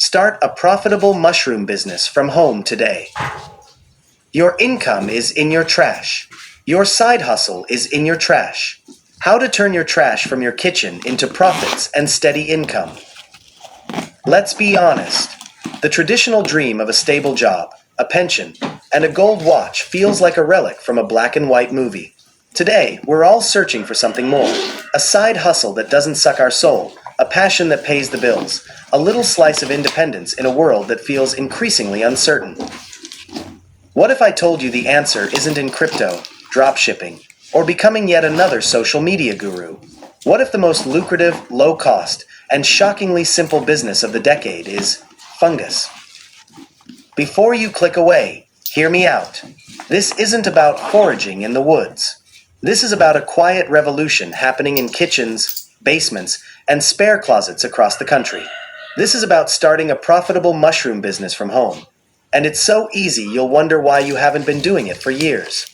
Start a profitable mushroom business from home today. Your income is in your trash. Your side hustle is in your trash. How to turn your trash from your kitchen into profits and steady income. Let's be honest. The traditional dream of a stable job, a pension, and a gold watch feels like a relic from a black and white movie. Today, we're all searching for something more. A side hustle that doesn't suck our soul, a passion that pays the bills, a little slice of independence in a world that feels increasingly uncertain. What if I told you the answer isn't in crypto, dropshipping, or becoming yet another social media guru? What if the most lucrative, low-cost, and shockingly simple business of the decade is fungus? Before you click away, hear me out. This isn't about foraging in the woods. This is about a quiet revolution happening in kitchens, basements, and spare closets across the country. This is about starting a profitable mushroom business from home. And it's so easy you'll wonder why you haven't been doing it for years.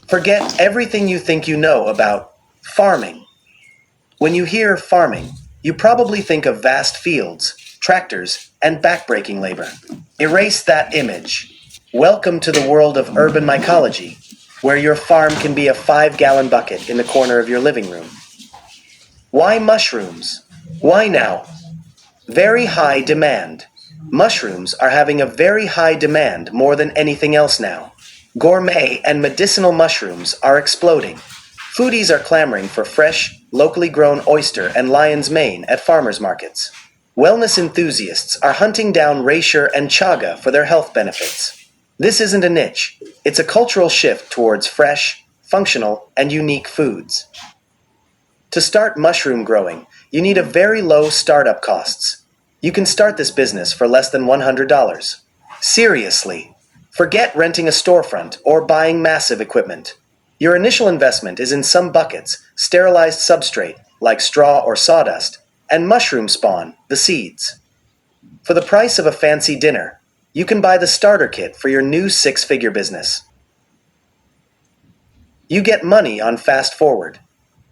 Forget everything you think you know about farming. When you hear farming, you probably think of vast fields, tractors, and backbreaking labor. Erase that image. Welcome to the world of urban mycology, where your farm can be a 5-gallon bucket in the corner of your living room. Why mushrooms? Why now? Very high demand. Mushrooms are having a very high demand more than anything else now. Gourmet and medicinal mushrooms are exploding. Foodies are clamoring for fresh, locally grown oyster and lion's mane at farmers markets. Wellness enthusiasts are hunting down reishi and chaga for their health benefits. This isn't a niche. It's a cultural shift towards fresh, functional, and unique foods. To start mushroom growing, you need a very low startup costs. You can start this business for less than $100. Seriously, forget renting a storefront or buying massive equipment. Your initial investment is in some buckets, sterilized substrate, like straw or sawdust, and mushroom spawn, the seeds. For the price of a fancy dinner, you can buy the starter kit for your new 6-figure business. You get money on fast forward.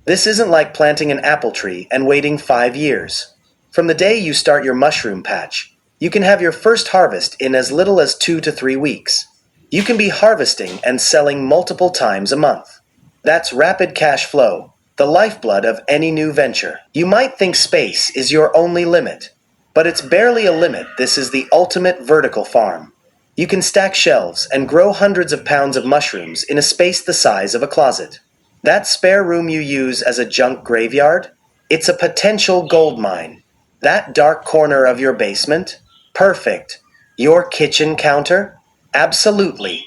This isn't like planting an apple tree and waiting 5 years. From the day you start your mushroom patch, you can have your first harvest in as little as 2 to 3 weeks. You can be harvesting and selling multiple times a month. That's rapid cash flow, the lifeblood of any new venture. You might think space is your only limit, but it's barely a limit. This is the ultimate vertical farm. You can stack shelves and grow hundreds of pounds of mushrooms in a space the size of a closet. That spare room you use as a junk graveyard? It's a potential gold mine. That dark corner of your basement? Perfect. Your kitchen counter? Absolutely.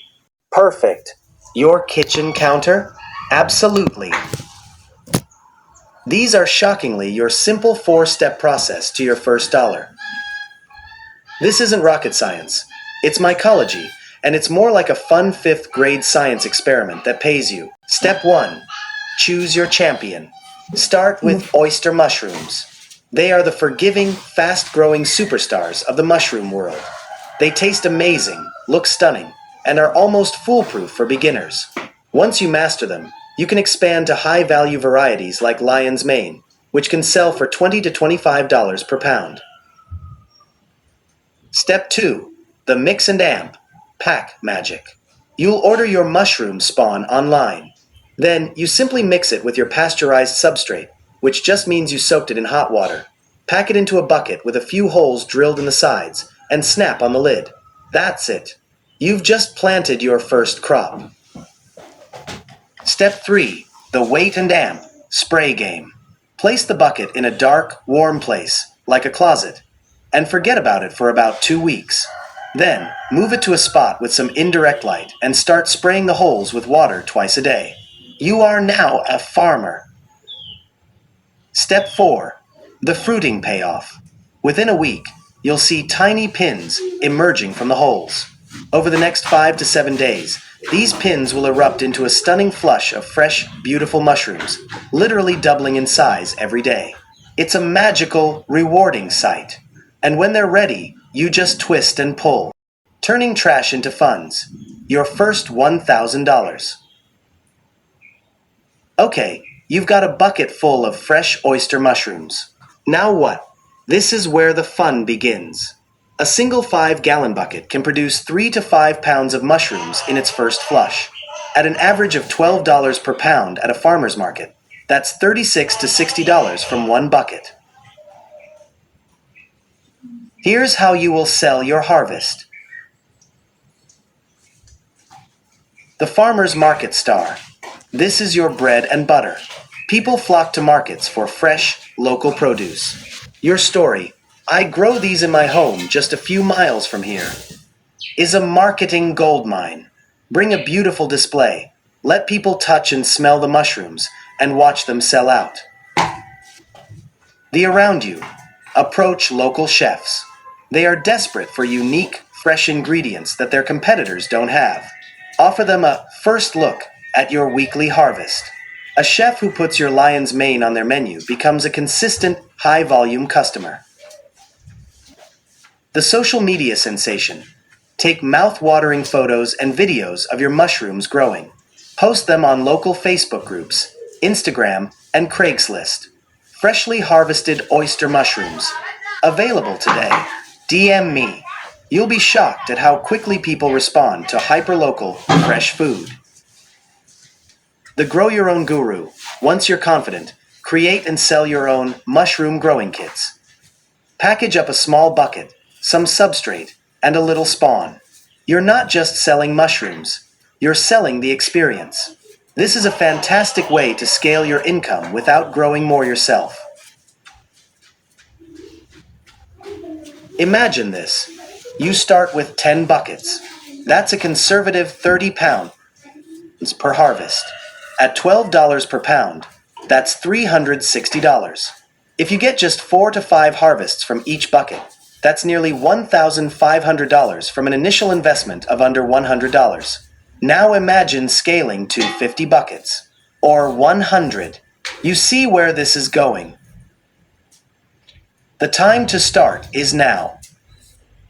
Perfect. Your kitchen counter? Absolutely. These are shockingly your simple 4-step process to your first dollar. This isn't rocket science. It's mycology, and it's more like a fun 5th grade science experiment that pays you. Step 1. Choose your champion. Start with oyster mushrooms. They are the forgiving, fast-growing superstars of the mushroom world. They taste amazing, look stunning, and are almost foolproof for beginners. Once you master them, you can expand to high-value varieties like lion's mane, which can sell for $20 to $25 per pound. Step 2. The mix and amp. Pack magic. You'll order your mushroom spawn online. Then, you simply mix it with your pasteurized substrate, which just means you soaked it in hot water. Pack it into a bucket with a few holes drilled in the sides, and snap on the lid. That's it. You've just planted your first crop. Step 3. The wait and amp. Spray game. Place the bucket in a dark, warm place, like a closet, and forget about it for about 2 weeks. Then, move it to a spot with some indirect light and start spraying the holes with water twice a day. You are now a farmer. Step 4. The fruiting payoff. Within a week, you'll see tiny pins emerging from the holes. Over the next 5 to 7 days, these pins will erupt into a stunning flush of fresh, beautiful mushrooms, literally doubling in size every day. It's a magical, rewarding sight. And when they're ready, you just twist and pull, turning trash into funds. Your first $1,000. Okay, you've got a bucket full of fresh oyster mushrooms. Now what? This is where the fun begins. A single 5-gallon bucket can produce 3 to 5 pounds of mushrooms in its first flush, at an average of $12 per pound at a farmer's market. That's $36 to $60 from one bucket. Here's how you will sell your harvest. The farmer's market star. This is your bread and butter. People flock to markets for fresh, local produce. Your story, I grow these in my home just a few miles from here, is a marketing goldmine. Bring a beautiful display. Let people touch and smell the mushrooms and watch them sell out. The around you. Approach local chefs. They are desperate for unique, fresh ingredients that their competitors don't have. Offer them a first look at your weekly harvest. A chef who puts your lion's mane on their menu becomes a consistent, high-volume customer. The social media sensation. Take mouth-watering photos and videos of your mushrooms growing. Post them on local Facebook groups, Instagram, and Craigslist. Freshly harvested oyster mushrooms. Available today. DM me. You'll be shocked at how quickly people respond to hyperlocal, fresh food. The Grow Your Own Guru. Once you're confident, create and sell your own mushroom growing kits. Package up a small bucket, some substrate, and a little spawn. You're not just selling mushrooms, you're selling the experience. This is a fantastic way to scale your income without growing more yourself. Imagine this. You start with 10 buckets. That's a conservative 30 pounds per harvest. At $12 per pound, that's $360. If you get just 4 to 5 harvests from each bucket, that's nearly $1,500 from an initial investment of under $100. Now imagine scaling to 50 buckets, or 100. You see where this is going. The time to start is now.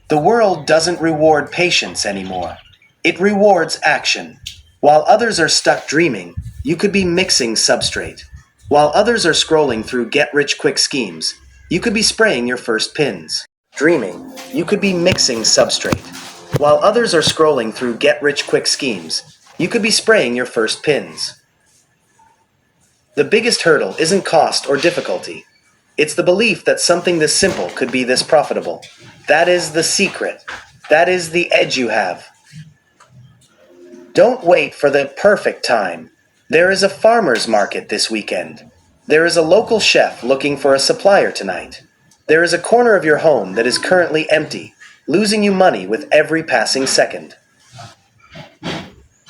The world doesn't reward patience anymore. It rewards action. While others are stuck dreaming, you could be mixing substrate. While others are scrolling through get-rich-quick schemes, you could be spraying your first pins. Dreaming, you could be mixing substrate. While others are scrolling through get-rich-quick schemes, you could be spraying your first pins. The biggest hurdle isn't cost or difficulty. It's the belief that something this simple could be this profitable. That is the secret. That is the edge you have. Don't wait for the perfect time. There is a farmer's market this weekend. There is a local chef looking for a supplier tonight. There is a corner of your home that is currently empty, losing you money with every passing second.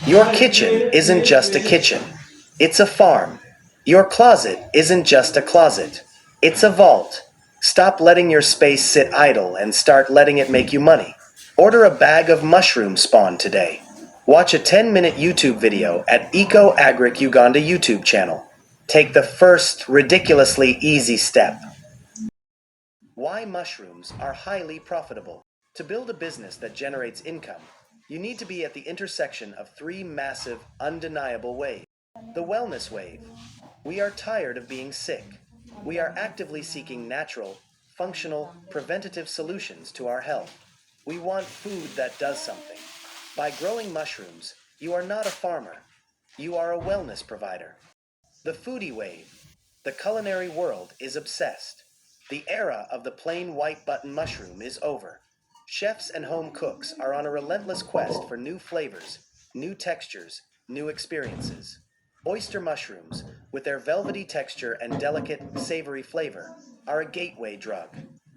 Your kitchen isn't just a kitchen. It's a farm. Your closet isn't just a closet. It's a vault. Stop letting your space sit idle and start letting it make you money. Order a bag of mushroom spawn today. Watch a 10-minute YouTube video at Eco-Agric Uganda YouTube channel. Take the first ridiculously easy step. Why mushrooms are highly profitable. To build a business that generates income, you need to be at the intersection of 3 massive, undeniable waves. The wellness wave. We are tired of being sick. We are actively seeking natural, functional, preventative solutions to our health. We want food that does something. By growing mushrooms, you are not a farmer. You are a wellness provider. The foodie wave. The culinary world is obsessed. The era of the plain white button mushroom is over. Chefs and home cooks are on a relentless quest for new flavors, new textures, new experiences. Oyster mushrooms, with their velvety texture and delicate, savory flavor, are a gateway drug.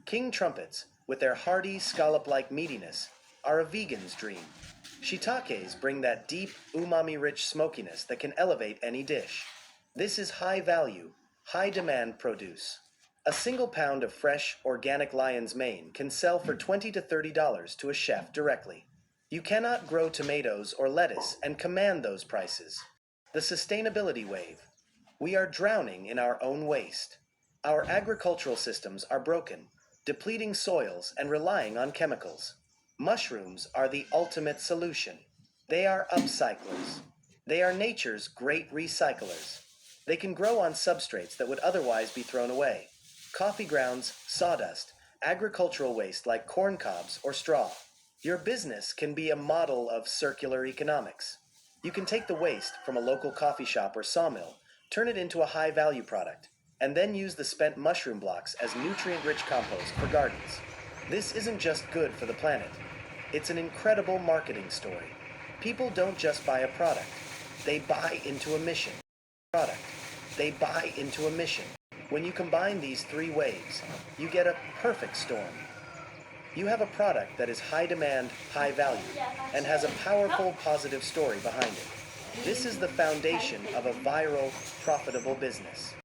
King trumpets, with their hearty, scallop-like meatiness, are a vegan's dream. Shiitakes bring that deep, umami-rich smokiness that can elevate any dish. This is high-value, high-demand produce. A single pound of fresh, organic lion's mane can sell for $20 to $30 to a chef directly. You cannot grow tomatoes or lettuce and command those prices. The sustainability wave. We are drowning in our own waste. Our agricultural systems are broken, depleting soils and relying on chemicals. Mushrooms are the ultimate solution. They are upcyclers. They are nature's great recyclers. They can grow on substrates that would otherwise be thrown away. coffee grounds, sawdust, agricultural waste like corn cobs or straw. Your business can be a model of circular economics. You can take the waste from a local coffee shop or sawmill, turn it into a high-value product, and then use the spent mushroom blocks as nutrient-rich compost for gardens. This isn't just good for the planet. It's an incredible marketing story. People don't just buy a product. They buy into a mission. Product. They buy into a mission. When you combine these three waves, you get a perfect storm. You have a product that is high demand, high value, and has a powerful, positive story behind it. This is the foundation of a viral, profitable business.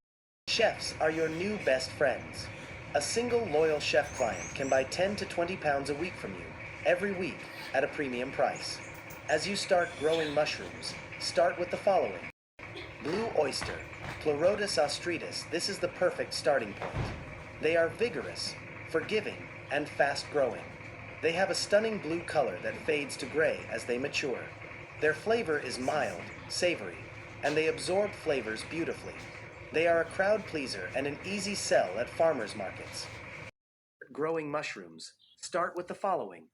Chefs are your new best friends. A single loyal chef client can buy 10 to 20 pounds a week from you, every week, at a premium price. As you start growing mushrooms, start with the following. Blue oyster, Pleurotus ostreatus. This is the perfect starting point. They are vigorous, forgiving, and fast-growing. They have a stunning blue color that fades to gray as they mature. Their flavor is mild, savory, and they absorb flavors beautifully. They are a crowd pleaser and an easy sell at farmers markets. Growing mushrooms, start with the following.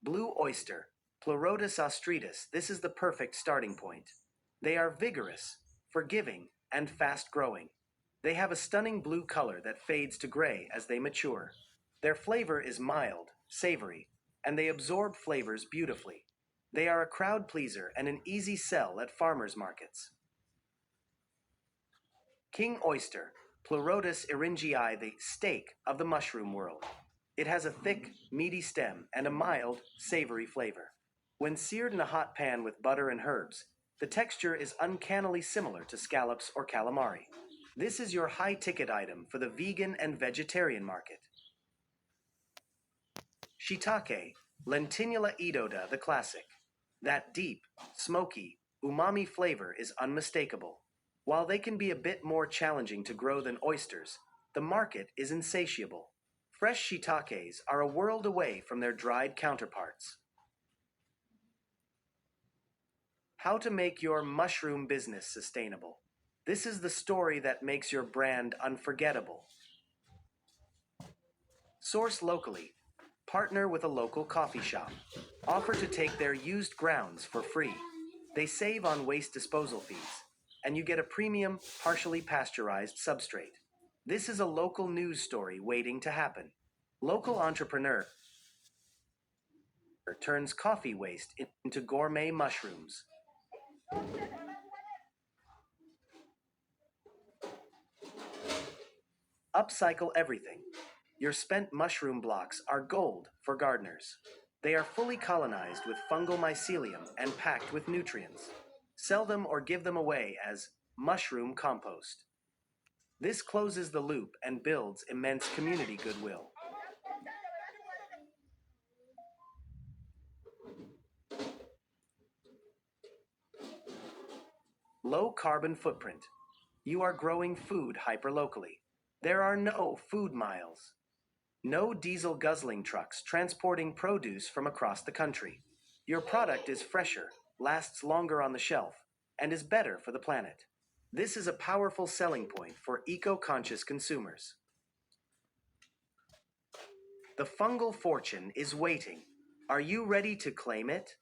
Blue oyster, Pleurotus ostreatus. This is the perfect starting point. They are vigorous, forgiving, and fast-growing. They have a stunning blue color that fades to gray as they mature. Their flavor is mild, savory, and they absorb flavors beautifully. They are a crowd pleaser and an easy sell at farmers markets. King oyster, Pleurotus eringii, the steak of the mushroom world. It has a thick, meaty stem and a mild, savory flavor. When seared in a hot pan with butter and herbs, the texture is uncannily similar to scallops or calamari. This is your high-ticket item for the vegan and vegetarian market. Shiitake, Lentinula edoda, the classic. That deep, smoky, umami flavor is unmistakable. While they can be a bit more challenging to grow than oysters, the market is insatiable. Fresh shiitakes are a world away from their dried counterparts. How to make your mushroom business sustainable. This is the story that makes your brand unforgettable. Source locally. Partner with a local coffee shop. Offer to take their used grounds for free. They save on waste disposal fees, and you get a premium, partially pasteurized substrate. This is a local news story waiting to happen. Local entrepreneur turns coffee waste into gourmet mushrooms. Upcycle everything. Your spent mushroom blocks are gold for gardeners. They are fully colonized with fungal mycelium and packed with nutrients. Sell them or give them away as mushroom compost. This closes the loop and builds immense community goodwill. Low carbon footprint. You are growing food hyperlocally. There are no food miles. No diesel guzzling trucks transporting produce from across the country. Your product is fresher, lasts longer on the shelf, and is better for the planet. This is a powerful selling point for eco-conscious consumers. The fungal fortune is waiting. Are you ready to claim it?